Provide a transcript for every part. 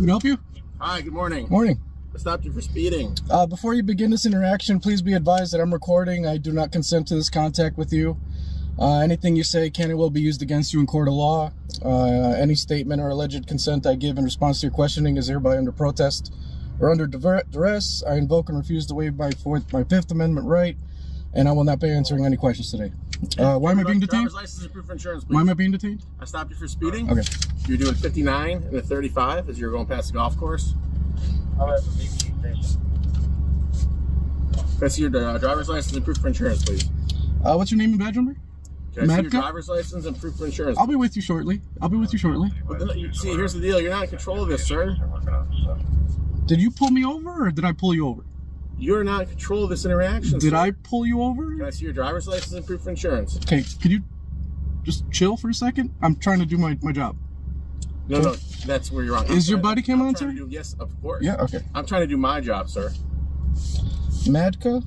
Can I help you? Hi, good morning. Morning. I stopped you for speeding. Before you begin this interaction, please be advised that I'm recording. I do not consent to this contact with you. Anything you say can and will be used against you in court of law. Any statement or alleged consent I give in response to your questioning is hereby under protest or under duress. I invoke and refuse to waive my Fifth Amendment right, and I will not be answering any questions today. Why am I being detained? Driver's license and proof of insurance, please. Why am I being detained? I stopped you for speeding. Okay. You're doing 59 and a 35 as you're going past the golf course. Can I see your driver's license and proof of insurance, please? What's your name and badge number? Can I see your driver's license and proof of insurance? I'll be with you shortly. See, here's the deal. You're not in control of this, sir. Did you pull me over or did I pull you over? You're not in control of this interaction, Did sir. I pull you over? Can I see your driver's license and proof of insurance? Okay, could you just chill for a second? I'm trying to do my job. No, that's where you're wrong. Is your body cam on, sir? Yes, of course. Yeah, okay. I'm trying to do my job, sir. Madka?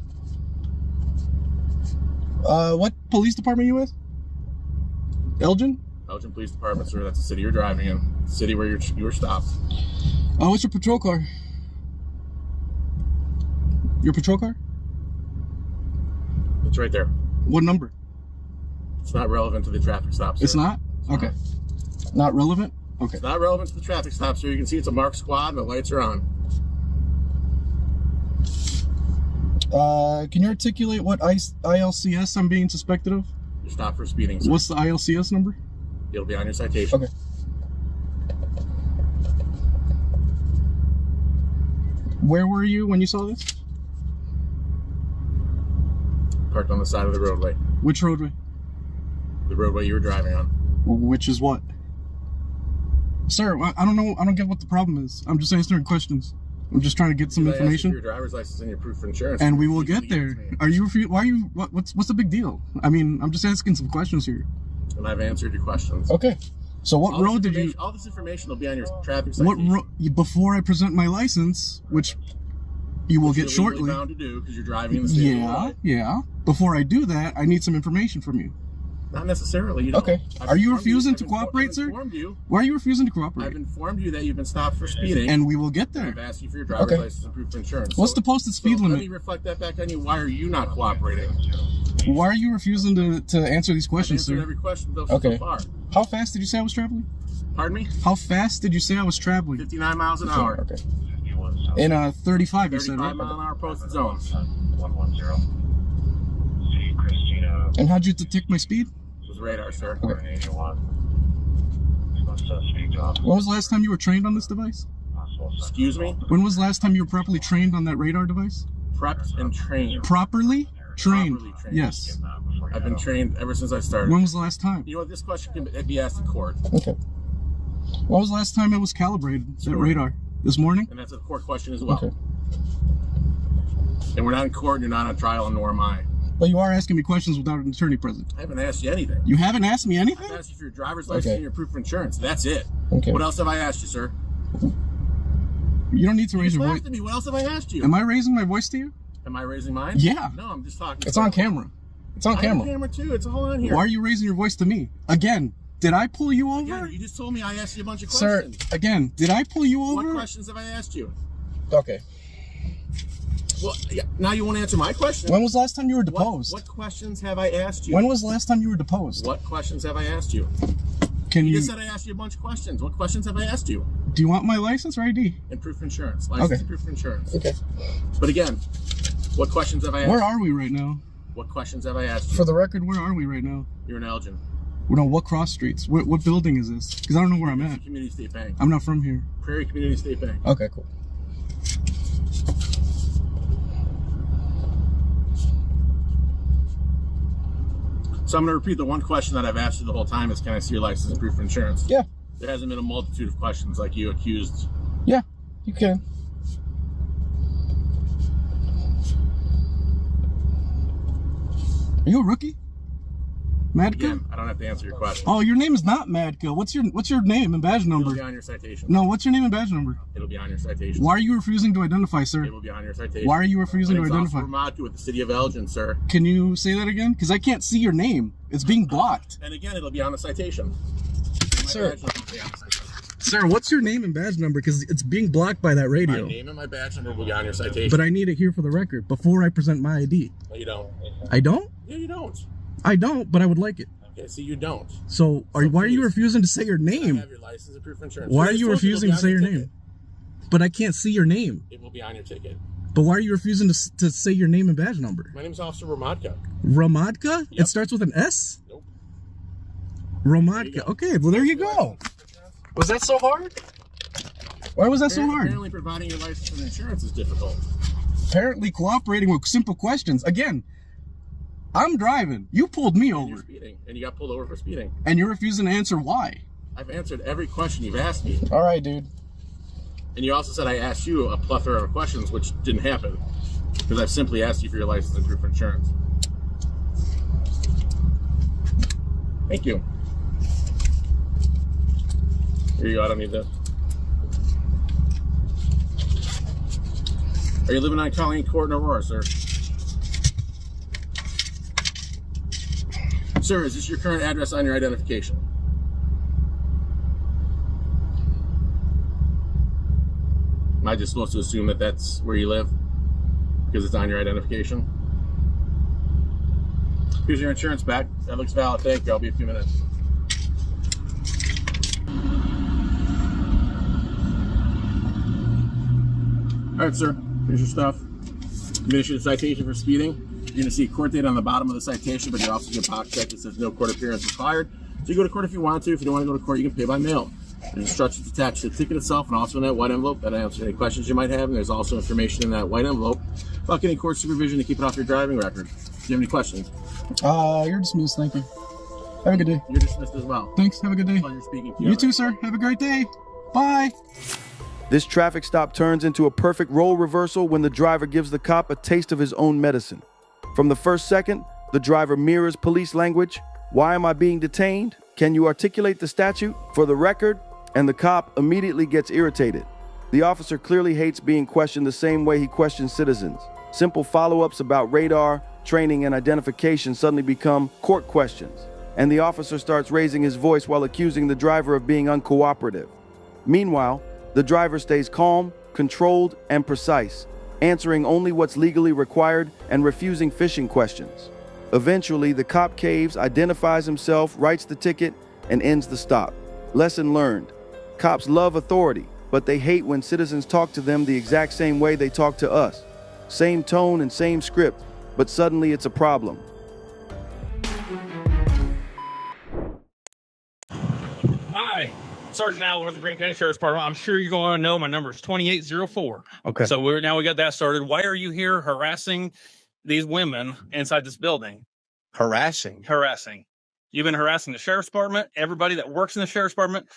What police department are you with? Elgin? Elgin Police Department, sir. That's the city you're driving in. The city where you were stopped. What's your patrol car? Your patrol car? It's right there. What number? It's not relevant to the traffic stop, sir. It's not? Okay. Not relevant? Okay. It's not relevant to the traffic stop, sir. You can see it's a marked squad and the lights are on. Can you articulate what ILCS I'm being suspected of? You're stopped for speeding, sir. What's the ILCS number? It'll be on your citation. Okay. Where were you when you saw this? Parked on the side of the roadway. Which roadway? The roadway you were driving on. Which is what? Sir, I don't know. I don't get what the problem is. I'm just answering questions. I'm just trying to get some information. Your driver's license and your proof of insurance. And we will get there. Are you? Why are you? What's the big deal? I mean, I'm just asking some questions here. And I've answered your questions. Okay. So what road did you? All this information will be on your traffic citation. What road? Before I present my license, which you will get shortly. Bound to do because you're driving in the state of Illinois. Yeah. Before I do that, I need some information from you. Not necessarily. You don't. Okay. Are you refusing to cooperate, sir? Why are you refusing to cooperate? I've informed you that you've been stopped for speeding. And we will get there. I've asked you for your driver's license and proof of insurance. What's the posted speed limit? Let me reflect that back on you. Why are you not cooperating? Why are you refusing to answer these questions, I've answered sir? every question so far. How fast did you say I was traveling? Pardon me? How fast did you say I was traveling? 59 miles an hour. Okay. In 35, you said, right? 35 mile an hour posted zone. 110. See Christina. And how'd you detect my speed? It was radar, sir. Okay. 81. Supposed to speak to officer. When was the last time you were trained on this device? Excuse me? When was the last time you were properly trained on that radar device? Prepped and trained. Properly trained? Properly trained. Yes. I've been trained ever since I started. When was the last time? You know what? This question can be asked in court. Okay. When was the last time it was calibrated, that radar? This morning? And that's a court question as well. Okay. And we're not in court and you're not on trial, and nor am I. But you are asking me questions without an attorney present. I haven't asked you anything. You haven't asked me anything? I've asked you for your driver's license and your proof of insurance. That's it. Okay. What else have I asked you, sir? You don't need to raise your voice. To me. What else have I asked you? Am I raising my voice to you? Am I raising mine? Yeah. No, I'm just talking. It's on camera. It's on camera. On camera too. It's all on here. Why are you raising your voice to me? Again, did I pull you over? Again, you just told me I asked you a bunch of questions. Sir, again, did I pull you over? What questions have I asked you? Okay. Well, yeah, now you won't answer my question. When was the last time you were deposed? What questions have I asked you? When was the last time you were deposed? What questions have I asked you? You just said I asked you a bunch of questions. What questions have I asked you? Do you want my license or ID? And proof of insurance. License and proof of insurance. Okay. But again, what questions have I asked Where you? are we right now? What questions have I asked you? For the record, where are we right now? You're in Elgin. We're on what cross streets? What building is this? Because I don't know where I'm at. Community State Bank. I'm not from here. Prairie Community State Bank. Okay, cool. So I'm going to repeat the one question that I've asked you the whole time is, can I see your license and proof of insurance? Yeah. There hasn't been a multitude of questions like you accused. Yeah, you can. Are you a rookie? Madka? Again, I don't have to answer your question. Oh, your name is not Madka. What's your name and badge number? It'll be on your citation. No, what's your name and badge number? It'll be on your citation. Why are you refusing to identify, sir? It will be on your citation. Why are you refusing to identify? Madka with the city of Elgin, sir. Can you say that again? Because I can't see your name. It's being blocked. And again, it'll be on the citation. Sir. Sir, what's your name and badge number? Because it's being blocked by that radio. My name and my badge number will be on your citation. But I need it here for the record before I present my ID. No, you don't. I don't? Yeah, you don't. I don't, but I would like it. Okay, see, you don't. So, why are you refusing to say your name? I have your license and proof of insurance. Why are you refusing to say your name? But I can't see your name. It will be on your ticket. But why are you refusing to say your name and badge number? My name is Officer Ramadka. Ramadka? Yep. It starts with an S? Nope. Ramadka. Okay, well, there you go. Was that so hard? Why was that so hard? Apparently providing your license and insurance is difficult. Apparently cooperating with simple questions. Again, I'm driving. You pulled me over. You're speeding, and you got pulled over for speeding. And you're refusing to answer why. I've answered every question you've asked me. All right, dude. And you also said I asked you a plethora of questions, which didn't happen. Because I've simply asked you for your license and proof of insurance. Thank you. Here you go, I don't need that. Are you living on Colleen Court in Aurora, sir? Sir, is this your current address on your identification? Am I just supposed to assume that that's where you live? Because it's on your identification? Here's your insurance back. That looks valid. Thank you. I'll be a few minutes. All right, sir. Here's your stuff. I'm going to issue a citation for speeding. You're going to see a court date on the bottom of the citation, but you also get a box check that says no court appearance required. So you go to court if you want to. If you don't want to go to court, you can pay by mail. There's instructions attached to the ticket itself and also in that white envelope that answers any questions you might have. And there's also information in that white envelope about getting court supervision to keep it off your driving record. Do you have any questions? You're dismissed. Thank you. Have a good day. You're dismissed as well. Thanks. Have a good day. Pleasure speaking to you. You too, sir. Have a great day. Bye. This traffic stop turns into a perfect role reversal when the driver gives the cop a taste of his own medicine. From the first second, the driver mirrors police language. Why am I being detained? Can you articulate the statute? For the record? And the cop immediately gets irritated. The officer clearly hates being questioned the same way he questions citizens. Simple follow-ups about radar, training, and identification suddenly become court questions. And the officer starts raising his voice while accusing the driver of being uncooperative. Meanwhile, the driver stays calm, controlled, and precise, answering only what's legally required and refusing fishing questions. Eventually, the cop caves, identifies himself, writes the ticket, and ends the stop. Lesson learned. Cops love authority, but they hate when citizens talk to them the exact same way they talk to us. Same tone and same script, but suddenly it's a problem. Hi, Sergeant Allen with the Green County Sheriff's Department. I'm sure you're going to know my number is 2804. Okay. So now we got that started. Why are you here harassing these women inside this building? Harassing. You've been harassing the Sheriff's Department, everybody that works in the Sheriff's Department,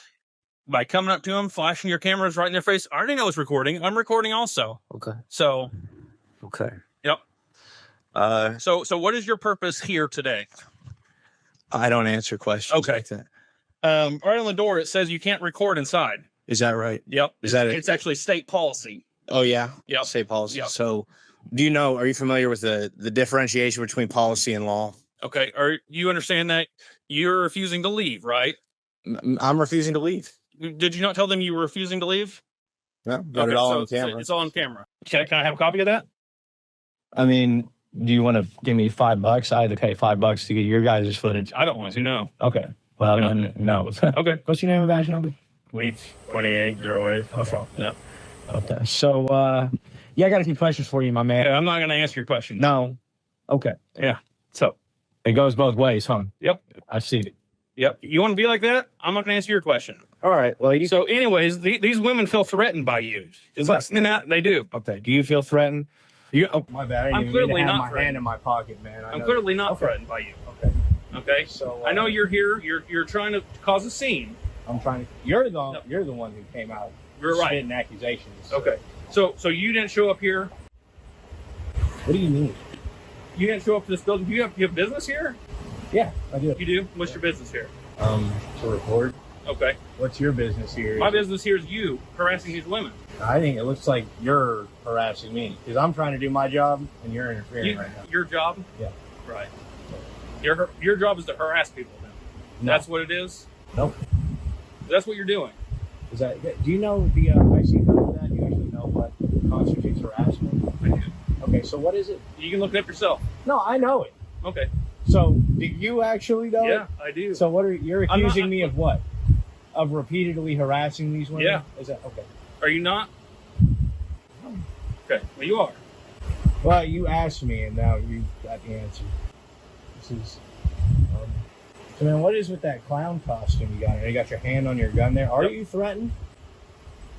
by coming up to them, flashing your cameras right in their face. I already know it's recording. I'm recording also. Okay. So, Okay. yep. Uh, So what is your purpose here today? I don't answer questions. Okay. Like that. Right on the door, it says you can't record inside. Is that right? Yep. Is that It's actually state policy. Oh yeah. Yep. State policy. Yep. So, are you familiar with the differentiation between policy and law? Okay. Are you understand that you're refusing to leave, right? I'm refusing to leave. Did you not tell them you were refusing to leave? No, got it all on camera. It's all on camera. Can I have a copy of that? I mean, do you want to give me $5? I had to pay $5 to get your guys' footage. I don't want to know. Okay. Well, no. Okay. What's your name and badge number? Wait, 2808. That's all. Yeah. Okay. So, I got a few questions for you, my man. I'm not going to answer your question. No. Okay. Yeah. So, It goes both ways, huh? yep. I see it. Yep. You want to be like that? I'm not going to answer your question. All right. Well, So, anyways, these women feel threatened by you. It's less than that. They do. okay. Do you feel threatened? My bad. I'm clearly not my threatened. hand in my pocket, man. I'm clearly not threatened by you. Okay. Okay. So I know you're here. You're trying to cause a scene. I'm trying to. You're the one who came out. You're right. Spitting accusations. Okay. So you didn't show up here. What do you mean? You didn't show up to this building. You have business here? Yeah, I do. You do? What's your business here? To record. Okay. What's your business here? My business here is you harassing these women. I think it looks like you're harassing me because I'm trying to do my job and you're interfering right now. Your job? Yeah. Right. Your job is to harass people then. No. That's what it is? Nope. That's what you're doing. Is that? Do you know the IC code of that? Do you actually know what constitutes harassment? I do. Okay, so what is it? You can look it up yourself. No, I know it. Okay. So do you actually know it? Yeah, I do. So what are you're accusing me of? What? Of repeatedly harassing these women? Yeah. Is that okay? Are you not? Okay. Well, you are. Well, you asked me, and now you got the answer. This is. So, man, what is with that clown costume you got? You got your hand on your gun there. Are Yep. you threatened?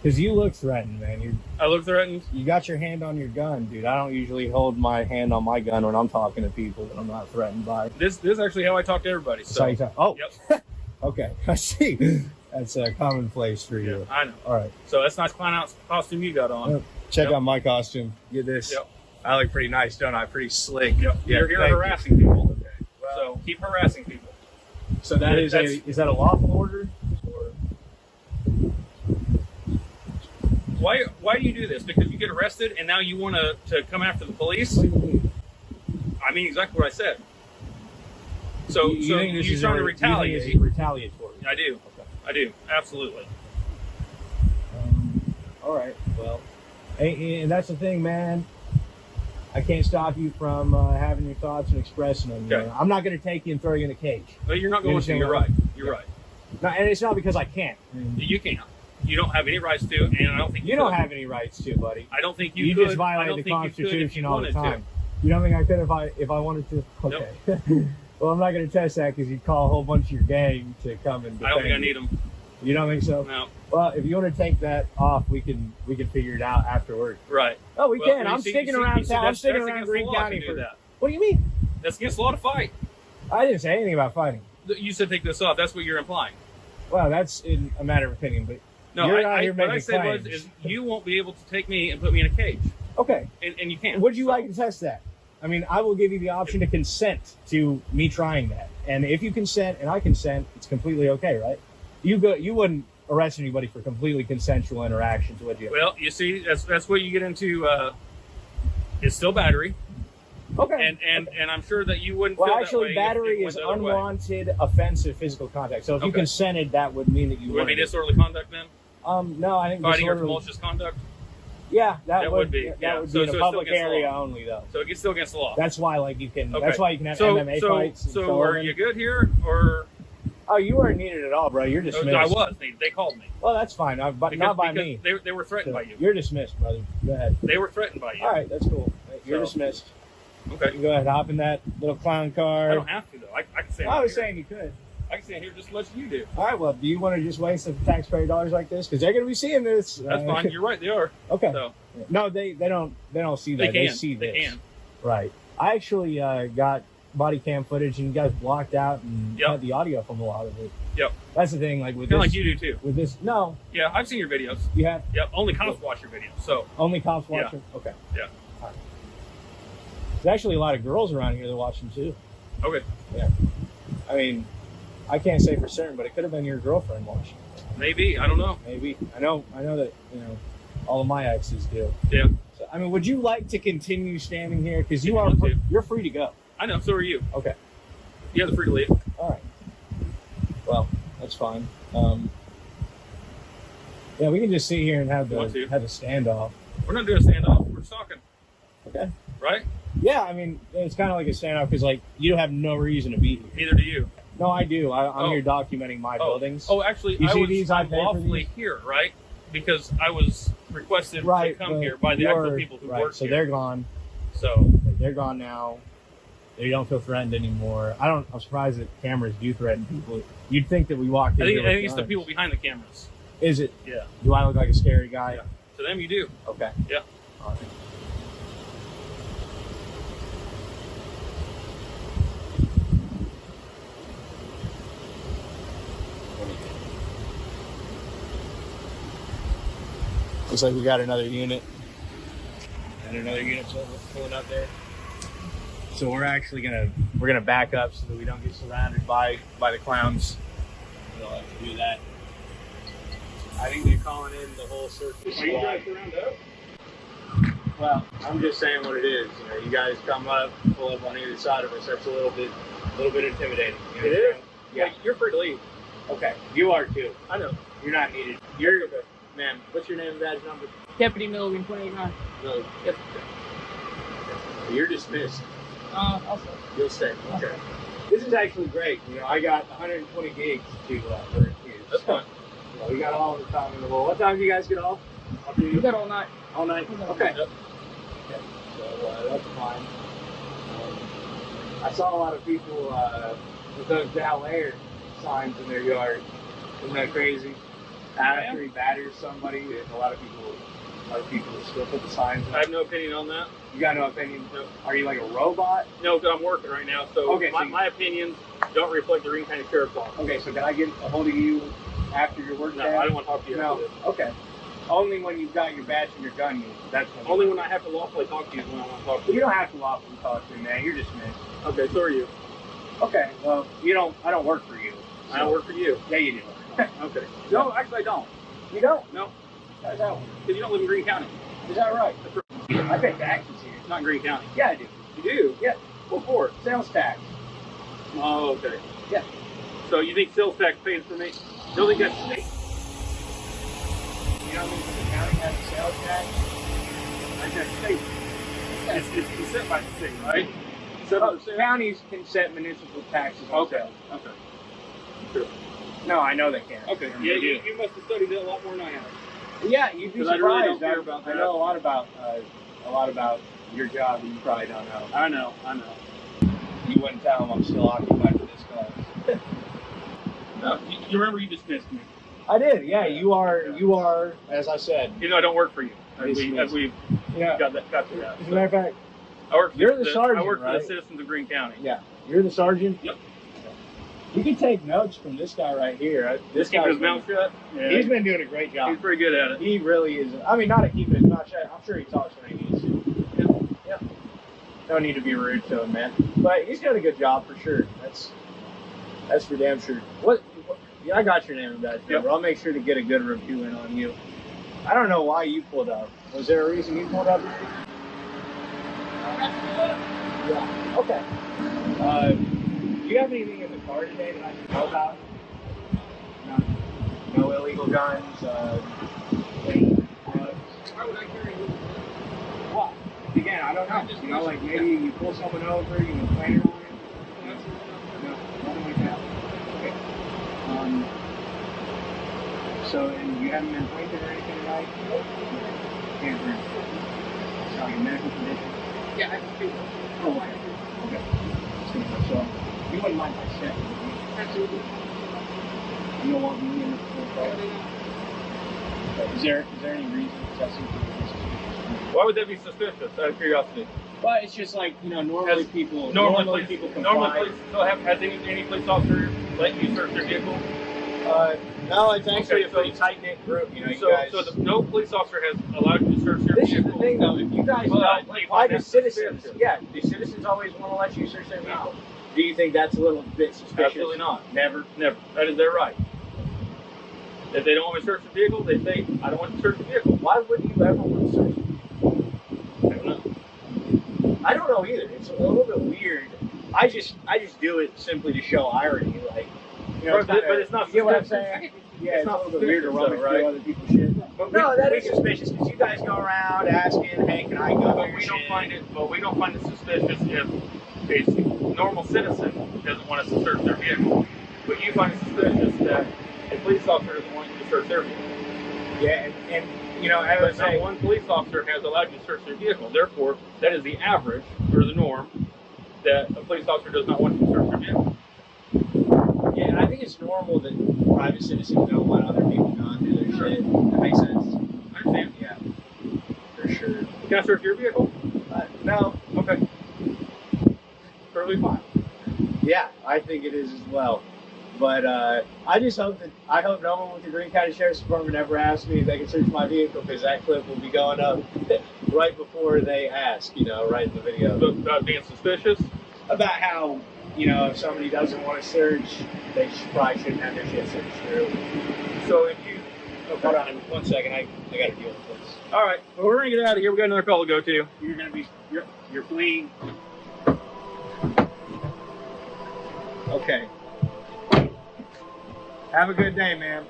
Because you look threatened, man. I look threatened. You got your hand on your gun, dude. I don't usually hold my hand on my gun when I'm talking to people that I'm not threatened by. This is actually how I talk to everybody. That's So. how you talk. Oh, Yep. okay. I see. That's a commonplace for Yeah, you. I know. All right. So that's nice clown out costume you got on. Yep. Check Yep. out my costume. Get this. Yep. I look pretty nice, don't I? Pretty slick. Yep. Yeah, You're thank you. harassing people. Okay. Well, So keep harassing people. so that is that's- is that a lawful order? Why do you do this? Because you get arrested and now you want to come after the police? What do you mean? I mean exactly what I said. So You think this you're is trying to you think retaliate? this is retaliatory? I do. Okay. I do. Absolutely. All right. Well, and that's the thing, man. I can't stop you from having your thoughts and expressing them. Okay. I'm not going to take you and throw you in a cage. But you're not You going to. understand You're what right. I'm- You're Yeah. right. No, and it's not because I can't. You can't. You don't have any rights to, and I don't think You don't could. have any rights to, buddy. I don't think you You could. just I violate don't the think you could if Constitution you all the wanted time. You don't think I could if I wanted to? Okay. Well, I'm not going to test that because you'd call a whole bunch of your gang to come and defend I don't think I you. need them. You don't think so? No. Well, if you want to take that off, we can figure it out afterwards. Right. Oh, we Well, can. you I'm see- sticking you see- around you see, town. I'm that's- sticking that's around against the Green law to County do for that. What do you mean? That's against the law to fight. I didn't say anything about fighting. You said take this off. That's what you're implying. Well, that's in a matter of opinion, but No, you're not I, here what I making said claims. was is you won't be able to take me and put me in a cage, Okay. and you can't. Would you So, like to test that? I mean, I will give you the option to consent to me trying that, and if you consent and I consent, it's completely okay, right? You wouldn't arrest anybody for completely consensual interactions, would you? Well, you see, that's what you get into. It's still battery, Okay. and I'm sure that you wouldn't. Well, feel that actually, way battery if it is went the other way. unwanted, offensive physical contact. So if you Okay. consented, that would mean that you Would it be wanted it. disorderly conduct then? No, I think Fighting or disorderly. tumultuous conduct. Yeah, that That would would be, That yeah. would So- be in so a it's public still against the area law. only, though. So it gets still against the law. That's why, like, you can. Okay. That's why you can have so, MMA so, fights. And so are you good here, or Oh, you weren't needed at all, bro. You're dismissed. I was? They called me. Well, that's fine. But Because, not by because me. They were threatened by you. You're dismissed, brother. Go ahead. They were threatened by you. All right, that's cool. You're So- dismissed. You Okay. can go ahead, hop in that little clown car. I don't have to though. I can stand. I was here. saying you could. I can stand here just as much as you do. All right, well, do you want to just waste some taxpayer dollars like this? Because they're going to be seeing this. That's fine. You're right. They are. Okay. So No, they don't see they that. can. They see this. They can. Right. I actually got body cam footage, and you guys blocked out and Yep. had the audio from a lot of it. Yep. That's the thing. Like with Kind of this, like you do too. with this, no, Yeah, I've seen your videos. you have Yep. Only cops watch your videos. So only cops Yeah. watching. Okay. Yeah. All right. There's actually a lot of girls around here that watch them too. okay, I mean, I can't say for certain, but it could have been your girlfriend watching. maybe I don't know. Maybe. I know that all of my exes do. Yeah. So, I mean, would you like to continue standing here? Because If you want to. you're free to go. I know. So are you. Okay. You have the free to leave. All right. Well, that's fine. Yeah, we can just sit here and have Want to. the standoff. We're not doing a standoff. We're just talking. Okay. Right? Yeah, I mean, it's kind of like a standoff because, like, you have no reason to be here. Neither do you. No, I do. I'm Oh. here documenting my buildings. Oh, actually, You I see was these? I pay for lawfully these? here, right? Because I was requested right. to come but here by the you're- actual people who right, work so here. they're gone. So They're gone now. They don't feel threatened anymore. I'm surprised that cameras do threaten people. You'd think that we walked in. I think it's the people behind the cameras. Is it? Yeah. Do I look like a scary guy? Yeah. To them, you do. Okay. Yeah. All right. Looks like we got another unit. And another unit pulling up there. So we're actually gonna back up so that we don't get surrounded by the clowns. We'll have to do that. I think they're calling in the whole circus squad. surround up? Well, I'm just saying what it is. You guys come up, pull up on either side of us. That's a little bit intimidating. It is? Yeah. Like, you're free to leave. Okay, you are too. I know. You're not needed. You're ma'am. What's your name and badge number? Deputy Milligan 29. No. Yep. You're dismissed. I'll say. You'll stay. Okay. This is actually great. You know, I got 120 gigs to for use. That's fine. You know, we got all the time in the world. What time do you guys get off? We got all night. All night. Okay. Yep. Okay. So that's fine. I saw a lot of people with those Dow Air signs in their yard. Isn't that crazy? After he batters somebody, and a lot of people still put the signs. I have no opinion on that. You got no opinion? No. Are you like a robot? No, because I'm working right now, so Okay, so my opinions don't reflect the Greene County Sheriff's Office. Okay, so can I get a hold of you after your work No, day? I don't want to talk to you No. after this. Okay. Only when you've got your badge and your gun used. That's when Only when I have to lawfully talk to you is when I want to talk to You you. don't have to lawfully talk to me, man. You're dismissed. Okay, so are you. Okay. Well, you don't. I don't work for you. I don't work for you. Yeah, you do. Okay. No, actually I don't. You don't. No, How's that work? because you don't live in Greene County. Is that right? I pay taxes here. It's not Greene County. Yeah, I do. You do? Yeah. What for? Sales tax. Oh, okay. Yeah. So you think sales tax pays for me? You don't think that's state? You don't think the county has a sales tax? I said state. It's set by the state, right? So counties can set municipal taxes. on Okay. sales. Okay. Sure. No, I know they can't. Okay. I mean, Yeah, they do. you must have studied that a lot more than I have. Yeah, you'd be 'Cause I really surprised. don't care about I that. know a lot about your job, and you probably don't know. I know. You wouldn't tell them I'm still occupied with this cause. No, you remember you dismissed me. I did. Yeah, you are. As I said. You know I don't work for you. As we Yeah. got to that. As a matter of fact, I work for You're the sergeant, I work for right? the citizens of Greene County. yeah, you're the sergeant. Yep. You can take notes from this guy right here. This Keeping guy's his mouth shut. Yeah. He's been doing a great job. He's pretty good at it. He really is. I mean, not to keep his mouth shut. I'm sure he talks when he needs to. Yeah. No need to be rude to him, man. But he's doing a good job for sure. That's for damn sure. What yeah, I got your name and badge number. I'll make sure to get a good review in on you. I don't know why you pulled up. Was there a reason you pulled up? Yeah. Okay. Do you have anything in the car today that I should know about? No illegal guns. Any drugs. Why would I carry you? What? Again, I don't know. You know, like maybe you pull someone over, you can plan it on it. No, nothing like that. Okay. So, and you haven't been pointed or anything like? Can't drink. It's not your medical condition. Yeah, I can do it. Oh, okay. So, you wouldn't mind my check, would you? Absolutely. You don't want me in the car? Is there any reason that seems to be suspicious? Why would that be suspicious? Out of curiosity. But it's just like, you know, normally Has- people Normally, people comply. Normally, police. So has any police officer let you search their vehicle? No, it's actually Okay, a pretty tight-knit group, you know, you So, guys. no police officer has allowed you to search their This is vehicle. the thing, though. If you guys Well, don't, you like, find why do that citizens? suspicious. Yeah, do citizens always want to let you search their vehicle? Do you think that's a little bit suspicious? Absolutely not. Never. Never. That is their right. If they don't want me to search the vehicle, they say, I don't want to search the vehicle. Why wouldn't you ever want to search? I don't know. I don't know either. It's a little bit weird. I just do it simply to show irony, like. You know, But it's not You get what I'm suspicious. saying? Yeah, It's it's not a little bit weird to suspicious, rummage though, right? through other people's shit. But No, that is we- suspicious because you guys go around asking, "Hey, can I go?" But we don't find it suspicious if a normal citizen doesn't want us to search their vehicle. But you find it suspicious that a police officer doesn't want you to search their vehicle. Yeah, and you know, I would But not say, one police officer has allowed you to search their vehicle. Therefore, that is the average or the norm that a police officer does not want you to search their vehicle. yeah, and I think it's normal that private citizens don't let other people go and do their shit. That makes sense. I understand. Yeah, for sure. Can I search your vehicle? No, Okay. Perfectly fine. yeah, I think it is as well. But I just hope no one with the Greene County Sheriff's Department ever asks me if they can search my vehicle, because that clip will be going up right before they ask, you know, right in the video. So, about being suspicious. About how, you know, if somebody doesn't want to search, they probably shouldn't have their shit searched through. So if you, Hold on 1 second, I got to deal with this. all right, well, we're gonna get out of here. We got another call to go to. You're fleeing. Okay. Have a good day, man.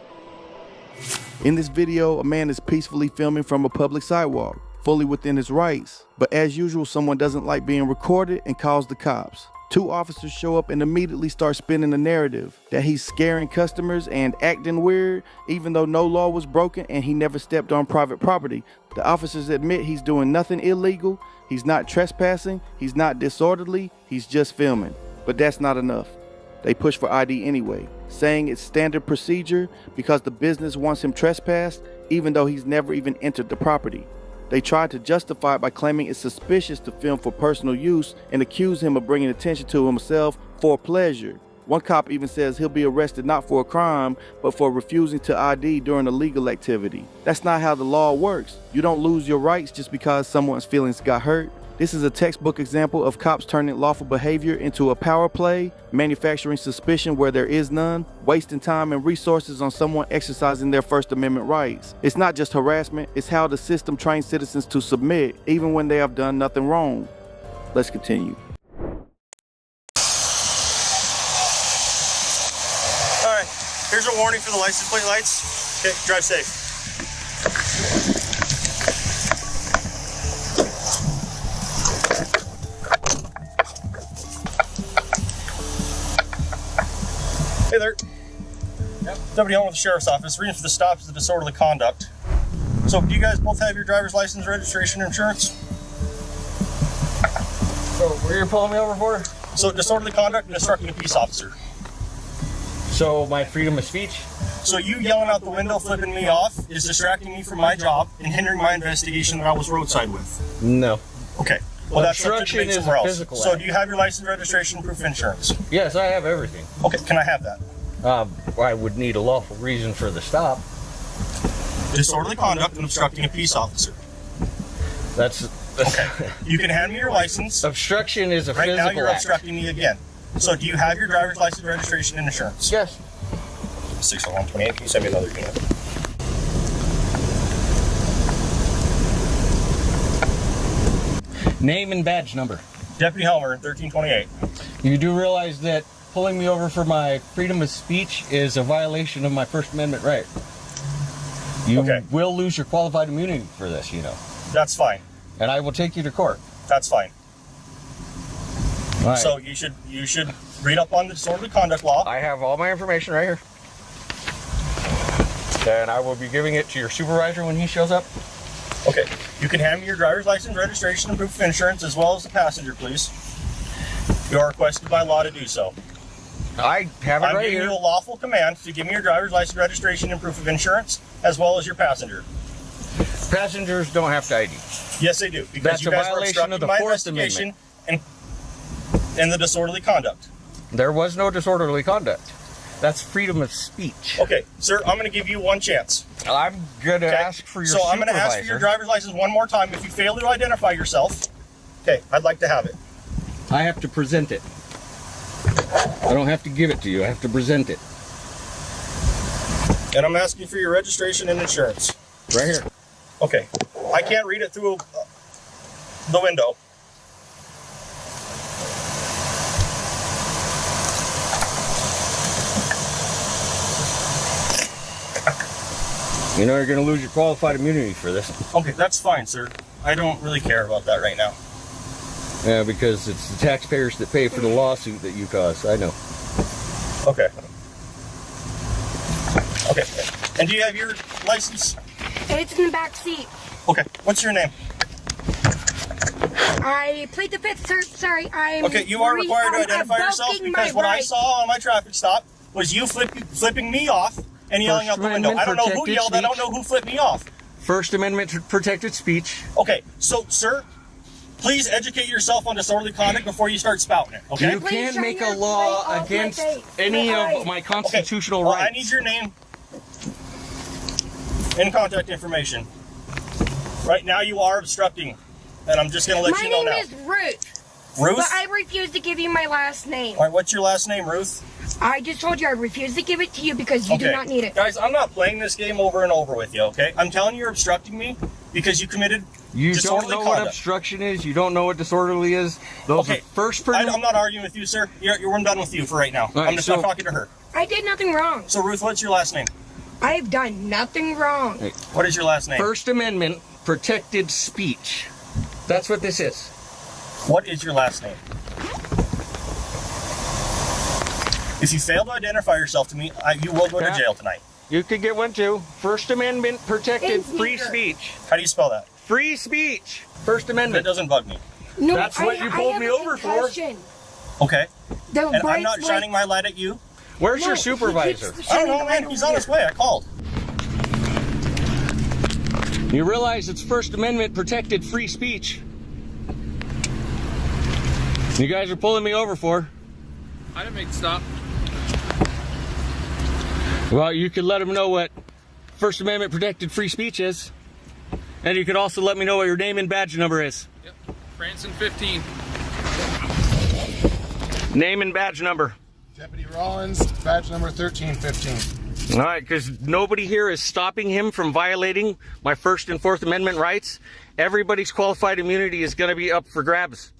In this video, a man is peacefully filming from a public sidewalk, fully within his rights. But as usual, someone doesn't like being recorded and calls the cops. 2 officers show up and immediately start spinning the narrative that he's scaring customers and acting weird, even though no law was broken and he never stepped on private property. The officers admit he's doing nothing illegal, he's not trespassing, he's not disorderly, he's just filming. But that's not enough. They push for ID anyway, saying it's standard procedure because the business wants him trespassed, even though he's never even entered the property. They tried to justify it by claiming it's suspicious to film for personal use and accuse him of bringing attention to himself for pleasure. One cop even says he'll be arrested not for a crime, but for refusing to ID during a legal activity. That's not how the law works. You don't lose your rights just because someone's feelings got hurt. This is a textbook example of cops turning lawful behavior into a power play, manufacturing suspicion where there is none, wasting time and resources on someone exercising their First Amendment rights. It's not just harassment, it's how the system trains citizens to submit, even when they have done nothing wrong. Let's continue. All right, here's a warning for the license plate lights. Okay, drive safe. Hey there. Yep. Deputy Home with the Sheriff's Office. Reason for the stop is the disorderly conduct. So, do you guys both have your driver's license, registration, and insurance? So, what are you pulling me over for? So, disorderly conduct and obstructing a peace officer. So, my freedom of speech? So, you yelling out the window, flipping me off, is distracting me from my job and hindering my investigation that I was roadside with. No. Okay. Well, that's obstruction is a physical So, act. do you have your license, registration, proof of insurance? Yes, I have everything. Okay, can I have that? I would need a lawful reason for the stop. Disorderly conduct and obstructing a peace officer. That's okay. You can hand me your license. Obstruction is a right physical now you're act. obstructing me again. So, do you have your driver's license, registration, and insurance? Yes. 60128. Can you send me another unit? Name and badge number. Deputy Helmer, 1328. You do realize that pulling me over for my freedom of speech is a violation of my First Amendment right. You will lose your qualified immunity for this, you know. That's fine. And I will take you to court. That's fine. All right. So you should read up on the disorderly conduct law. I have all my information right here. And I will be giving it to your supervisor when he shows up. Okay. You can hand me your driver's license, registration, and proof of insurance, as well as the passenger, please. You are requested by law to do so. I have it right here. I'm giving you a lawful command to give me your driver's license, registration, and proof of insurance, as well as your passenger. Passengers don't have to ID. Yes, they do. Because That's you a guys were violation of obstructing the my Fourth investigation Amendment. and the disorderly conduct. There was no disorderly conduct. That's freedom of speech. Okay, sir, I'm going to give you one chance. I'm going to ask for your supervisor. I'm going to ask for your driver's license one more time. If you fail to identify yourself, okay, I'd like to have it. I have to present it. I don't have to give it to you. I have to present it. And I'm asking for your registration and insurance. Right here. Okay. I can't read it through the window. You know you're going to lose your qualified immunity for this. Okay, that's fine, sir. I don't really care about that right now. Yeah, because it's the taxpayers that pay for the lawsuit that you caused. I know. Okay. Okay. And do you have your license? It's in the back seat. Okay. What's your name? I plead the fifth, sir. Sorry, I'm... Okay, you are required to identify yourself because what I saw on my traffic stop was you flipping me off and yelling out the window. I don't know who yelled. I don't know who flipped me off. First Amendment protected speech. Okay, so, sir, please educate yourself on disorderly conduct before you start spouting it, okay? You can't make a law against any of my constitutional rights. I need your name and contact information. Right now you are obstructing, and I'm just going to let you know now. My name is Ruth. Ruth? But I refuse to give you my last name. All right, what's your last name, Ruth? I just told you I refuse to give it to you because you do not need it. Guys, I'm not playing this game over and over with you, okay? I'm telling you you're obstructing me because you committed You don't disorderly know conduct. what obstruction is. You don't know what disorderly is. Those Okay, are first I'm not arguing with you, sir. I'm done with you for right now. right, I'm just not so- talking to her. I did nothing wrong. So, Ruth, what's your last name? I've done nothing wrong. What is your last name? First Amendment protected speech. That's what this is. What is your last name? If you fail to identify yourself to me, you will go to Yeah. jail tonight. You could get one too. First Amendment protected Thanks, free Peter. speech. How do you spell that? Free speech. First That Amendment. doesn't bug me. No, That's what you pulled have me a over for. concussion. Okay. The And I'm bright not light- shining my light at you. Where's No, your he supervisor? keeps I don't shining know, the man. light He's over on his here. way. I called. You realize it's First Amendment protected free speech. You guys are pulling me over for. I didn't make the stop. Well, you could let them know what First Amendment protected free speech is. And you could also let me know what your name and badge number is. Yep. Branson 15. Name and badge number. Deputy Rollins, badge number 1315. All right, because nobody here is stopping him from violating my First and Fourth Amendment rights. Everybody's qualified immunity is going to be up for grabs.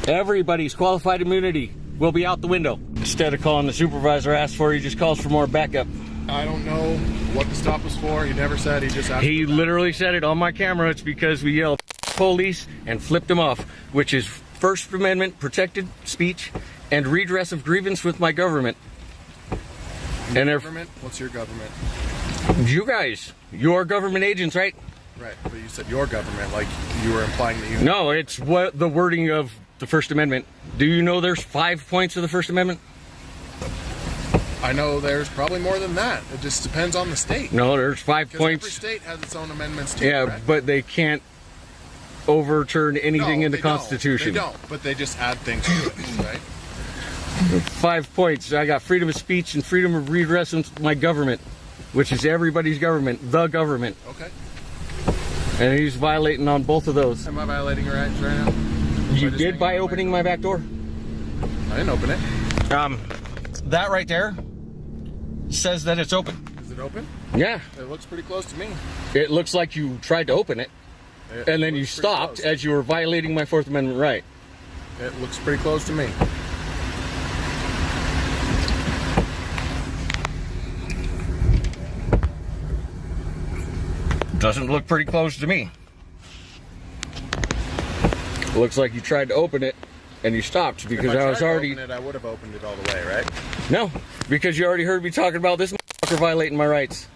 Everybody's qualified immunity will be out the window. Instead of calling the supervisor asked for, he just calls for more backup. I don't know what the stop was for. He never said. He just asked. He literally said it on my camera. It's because we yelled police and flipped him off, which is First Amendment protected speech and redress of grievance with my government. And if Government? What's your government? you guys, you're government agents, right? Right, but you said your government, like you were implying that you. No, it's what the wording of the First Amendment. Do you know there's 5 points of the First Amendment? I know there's probably more than that. It just depends on the state. No, there's 5 Because points. every state has its own amendments too. Yeah, correct? but they can't overturn anything No, in the they don't. Constitution. They don't, but they just add things to it, right? 5 points. I got freedom of speech and freedom of redress with my government, which is everybody's government, the government. Okay. And he's violating on both of those. Am I violating your rights right now? You just did by hanging opening my back door? I didn't open it. That right there says that it's open. Is it open? Yeah. It looks pretty close to me. It looks like you tried to open it, and then you looks pretty stopped close. as you were violating my Fourth Amendment right. It looks pretty close to me. Doesn't look pretty close to me. Looks like you tried to open it and you stopped because If I I was tried to already. open it, I would have opened it all the way, right? No, because you already heard me talking about this motherfucker violating my rights.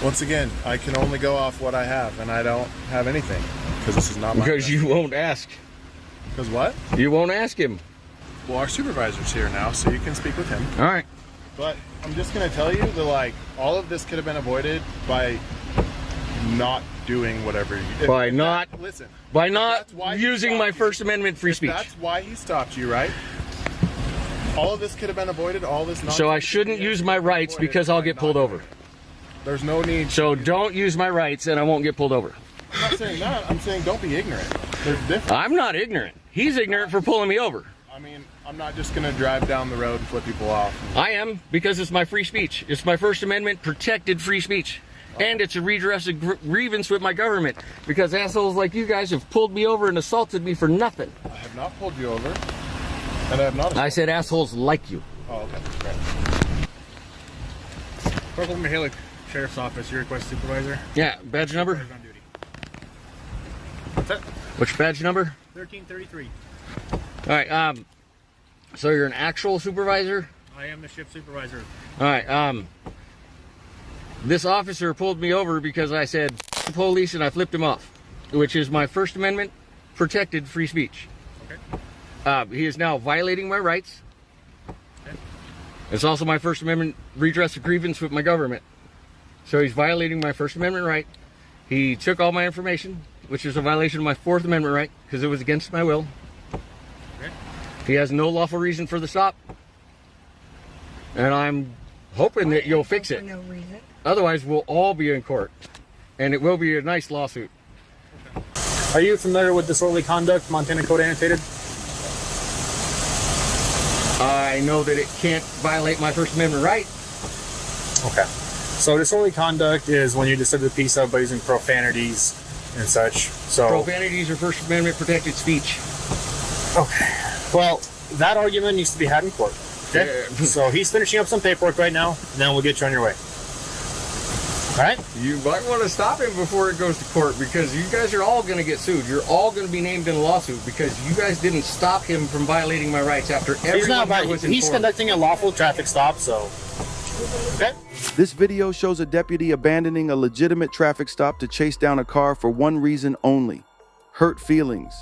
Once again, I can only go off what I have, and I don't have anything because this is not my. Because you won't ask. Because what? You won't ask him. Well, our supervisor's here now, so you can speak with him. All right. But I'm just gonna tell you that like all of this could have been avoided by not doing whatever you did. By not listen. By If not that's why he using stopped my you, First Amendment free if speech. That's why he stopped you, right? All of this could have been avoided. All this. So I shouldn't use my rights because I'll get pulled over. There's no need. So don't use my rights and I won't get pulled over. I'm not saying that. I'm saying don't be ignorant. There's a difference. I'm not ignorant. He's ignorant for pulling me over. I mean, I'm not just gonna drive down the road and flip people off. I am, because it's my free speech. It's my First Amendment protected free speech. And it's a redress of grievance with my government. Because assholes like you guys have pulled me over and assaulted me for nothing. I have not pulled you over. And I have not. I said assholes like you. Oh, okay. Great. Corporal Mihalik, Sheriff's Office, your request supervisor. Yeah, badge number? On duty. What's that? Which badge number? 1333. All right, so you're an actual supervisor? I am the shift supervisor. All right, this officer pulled me over because I said police and I flipped him off, which is my First Amendment protected free speech. Okay. He is now violating my rights. Okay. It's also my First Amendment redress of grievance with my government. So he's violating my First Amendment right. He took all my information, which is a violation of my Fourth Amendment right because it was against my will. Okay. He has no lawful reason for the stop. And I'm hoping that you'll fix it. For no reason. Otherwise, we'll all be in court. And it will be a nice lawsuit. Are you familiar with disorderly conduct, Montana Code Annotated? I know that it can't violate my First Amendment right. Okay. So disorderly conduct is when you disturb the peace of by using profanities and such. So Profanities are First Amendment protected speech. okay. Well, that argument needs to be had in court. Okay. Yeah. So he's finishing up some paperwork right now, and then we'll get you on your way. All right? You might want to stop him before it goes to court, because you guys are all going to get sued. You're all going to be named in a lawsuit because you guys didn't stop him from violating my rights after everyone here was informed. He's conducting a lawful traffic stop, so. Okay. This video shows a deputy abandoning a legitimate traffic stop to chase down a car for one reason only: hurt feelings.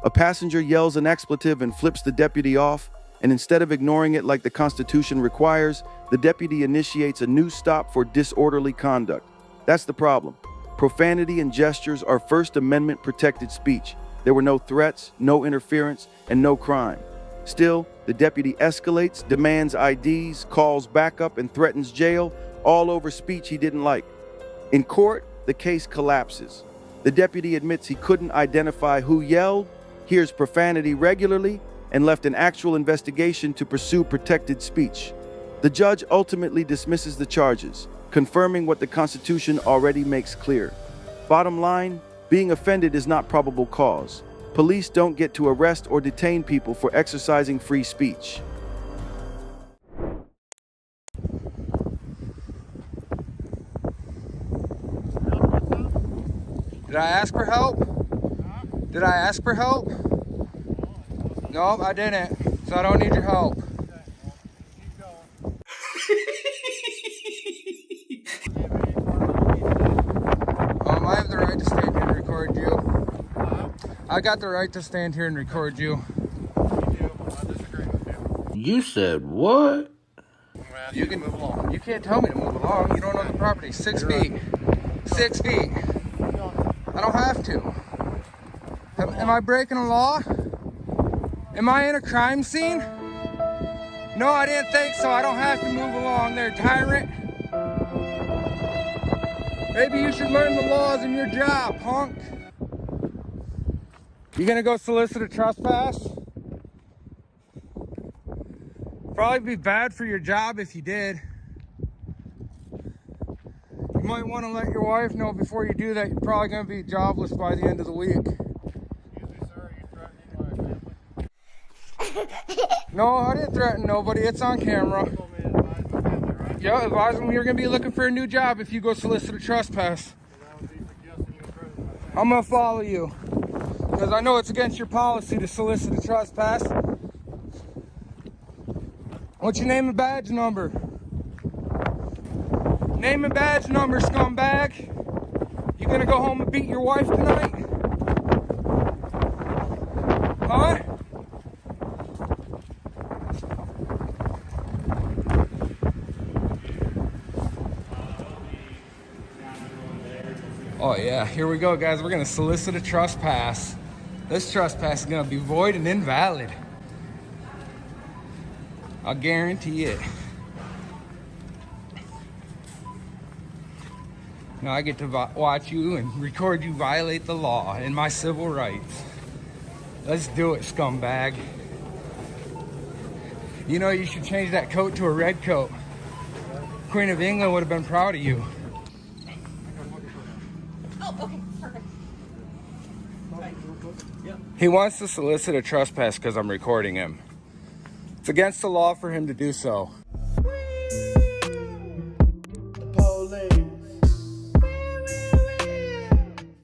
A passenger yells an expletive and flips the deputy off, and instead of ignoring it like the Constitution requires, the deputy initiates a new stop for disorderly conduct. That's the problem. Profanity and gestures are First Amendment protected speech. There were no threats, no interference, and no crime. Still, the deputy escalates, demands IDs, calls backup, and threatens jail, all over speech he didn't like. In court, the case collapses. The deputy admits he couldn't identify who yelled, hears profanity regularly, and left an actual investigation to pursue protected speech. The judge ultimately dismisses the charges, confirming what the Constitution already makes clear. Bottom line, being offended is not probable cause. Police don't get to arrest or detain people for exercising free speech. Did I ask for help? Did I ask for help? No, I didn't. So I don't need your help. I have the right to stand here and record you. I got the right to stand here and record you. You said what? You can move along. You can't tell me to move along. You don't know the property. 6 feet. 6 feet. I don't have to. Am I breaking a law? Am I in a crime scene? No, I didn't think so. I don't have to move along there, tyrant. Maybe you should learn the laws in your job, punk. You gonna go solicit a trespass? Probably be bad for your job if you did. You might want to let your wife know before you do that you're probably gonna be jobless by the end of the week. No, I didn't threaten nobody. It's on camera. Yeah, advise me you're going to be looking for a new job if you go solicit a trespass. I'm going to follow you. Because I know it's against your policy to solicit a trespass. What's your name and badge number? Name and badge number, scumbag. You going to go home and beat your wife tonight? Huh? Oh yeah, here we go guys, we're gonna solicit a trespass. This trespass is gonna be void and invalid. I'll guarantee it. Now I get to watch you and record you violate the law and my civil rights. Let's do it, scumbag. You know you should change that coat to a red coat. Queen of England would have been proud of you. Okay, perfect. He wants to solicit a trespass because I'm recording him. It's against the law for him to do so.